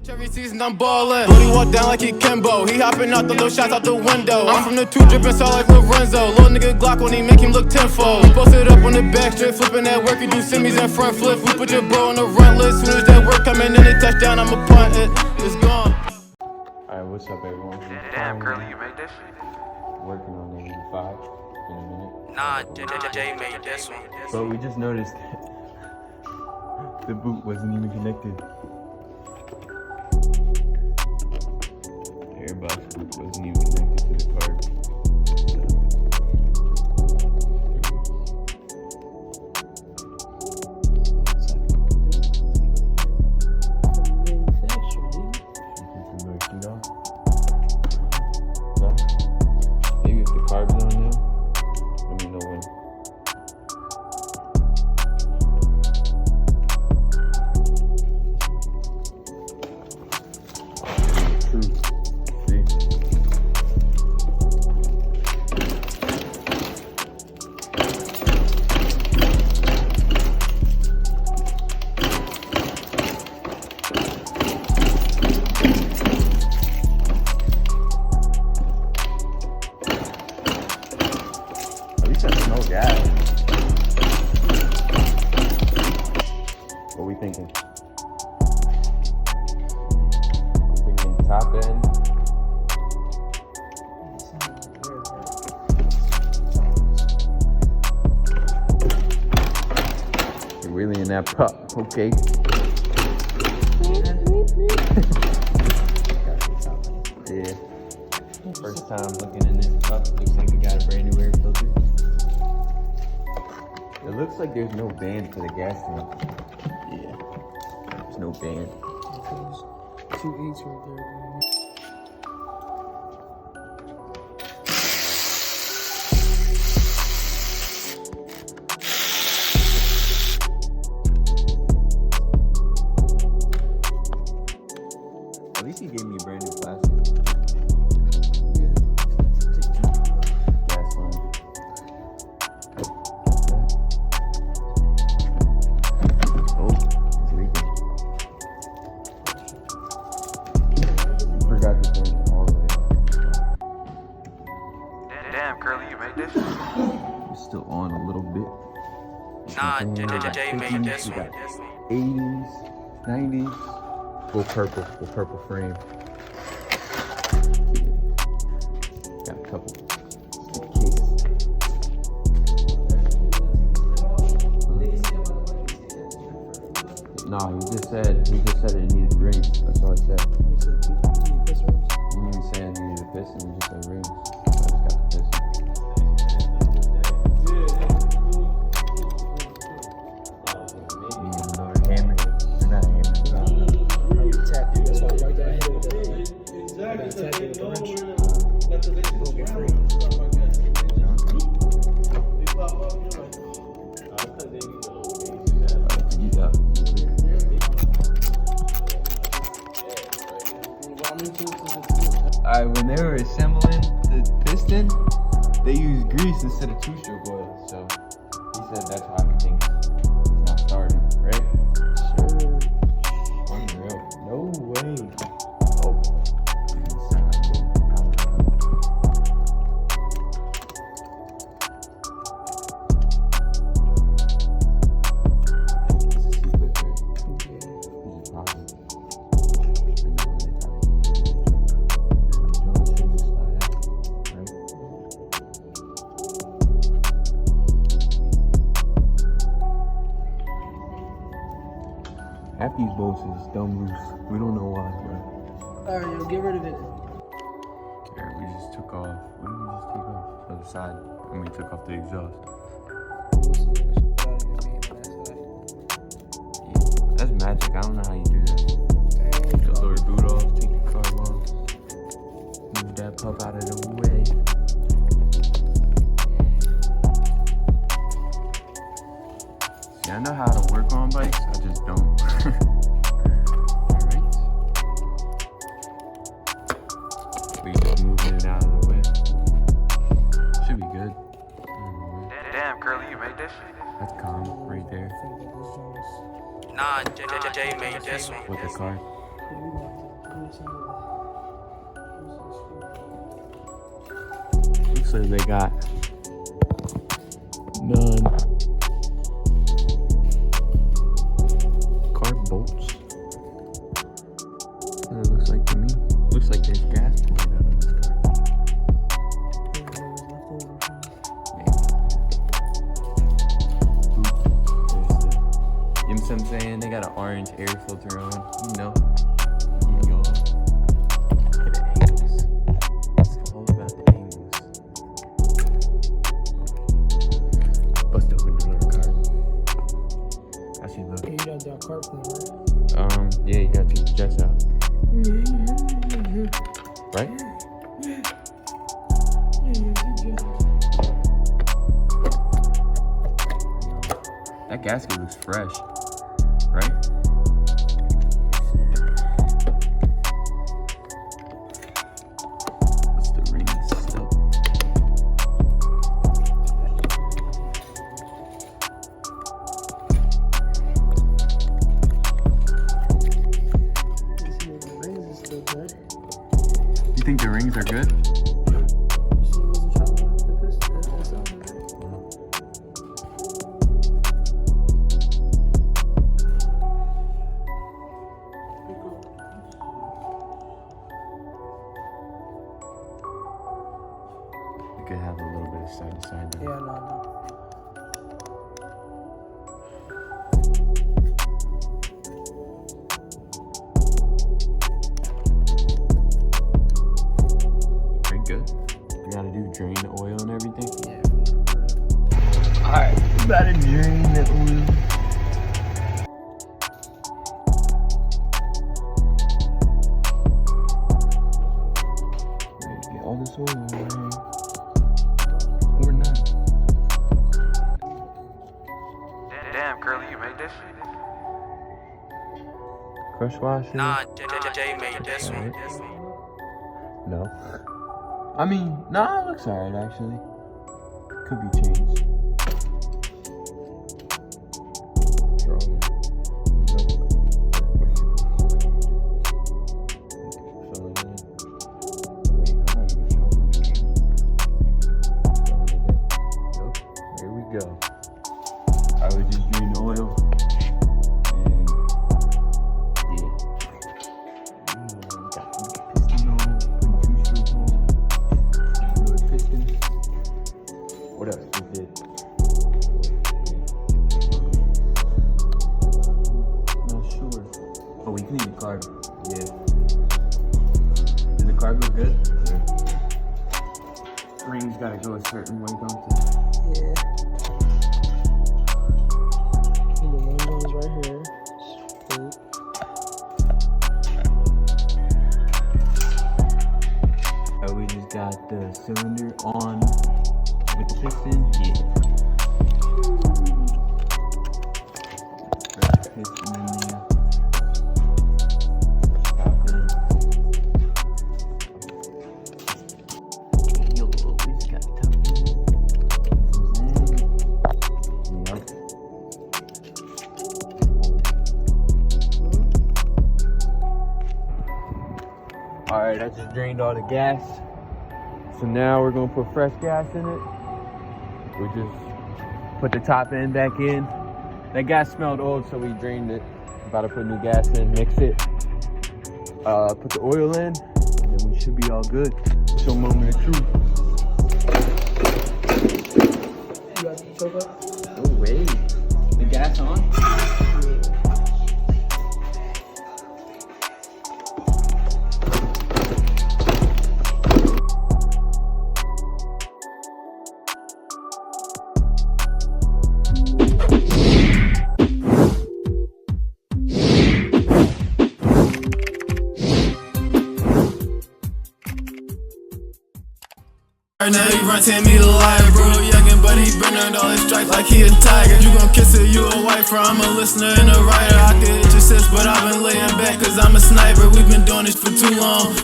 Every season I'm ballin'. Brody walk down like he Kimbo. He hopping out the little shots out the window. I'm from the 2 drippin' sound like Lorenzo. Little nigga Glock when he make him look tenfold. He posted up on the back strip, flipping that work. He do semis and front flip. We put your bro on the run list. Soon as that work coming in and touchdown, I'ma punt it. It's gone. Alright, what's up, everyone? Damn, Curly, you made that shit? Working on the 85 in a minute. Nah, Jay made this one. But we just noticed the boot wasn't even connected. The airbox boot wasn't even connected to the card. Maybe if the carb's on now, let me know when. No gas. What are we thinking? I'm thinking top end. You're really in that pup, okay? Yeah. First time looking in this cup. Looks like we got a brand new air filter. It looks like there's no band for the gas tank. Yeah. There's no band. There's 2 8s right there. At least he gave me a brand new plastic. Gas line. Oh, it's leaking. Forgot to turn it all the way up. Damn, Curly, you made this shit? It's still on a little bit. Nah, Jay made this We one. got 80s, 90s. Go purple frame. Got a couple kicks. No, he just said it needed rings. That's all he said. He didn't even say I needed a piston, he just said rings. So I just got the piston. Another hammer. They're not hammering. Tap it. That's why I like that. I hit it with that. I got tap it with the wrench. We'll get free. Alright, when they were assembling the piston, they used grease instead of 2-stroke oil. So he said that's why everything is not starting, right? Sure. Unreal. No way. Oh. Half these bolts is dumb loose. We don't know why, bro. Alright, yo, get rid of it. Okay, we just took off. What did we just take off? The other side. And we took off the exhaust. Yeah, that's magic. I don't know how you do that. Just lower the boot off, take the car off, move that pup out of the way. See, I know how to work on bikes, I just don't. Alright. We just moving it out of the way. Should be good. Damn, Curly, you made this shit? That's calm right there Nah, Jay made this one. with the car. Yeah, we going. So they got none. Car bolts. That's what it looks like to me. Looks like there's gas pouring out of this car. You know what I'm saying? They got an orange air filter on, you know. Look at the angles. It's all about the angles. Bust open the little car. How she look? Yeah, you got that car plan, right? Yeah, you gotta take the jets out. Right? That gasket looks fresh, right? What's the ring stuff? You think the rings are good? You could have a little bit of side to side though. Yeah, no. Pretty good. You gotta do drain the oil and everything. Yeah. Alright, we gotta drain the oil. Get all this oil in here. Or not. Damn, Curly, you made this shit? Crush wash? Nah, Jay made this one. No. I mean, nah, it looks alright actually. Could be changed. Here we go. I would just drain the oil. And yeah. Got the piston on, put two stroke on. Little piston. What else we did? Not sure. Oh, we cleaned the carb. Yeah. Did the carb look good? Yeah. Rings gotta go a certain way, don't they? Yeah. And the one goes right here. Straight. We just got the cylinder on with the piston. Yeah. Got the piston in there. Stop it. Yo, we just got the top. Yep. Alright, I just drained all the gas. So now we're gonna put fresh gas in it. We just put the top end back in. That gas smelled old, so we drained it. About to put new gas in, mix it. Put the oil in, and then we should be all good. Show moment of truth. You got the choke up? Oh wait, the gas on? Right now he run 10 me alive, bro. Youngin', but he been earned all his stripes like he a tiger. You gon' kiss her, you a wifer. I'm a listener and a writer. I could hit your sis, but I've been laying back cause I'm a sniper. We've been doing this for too long.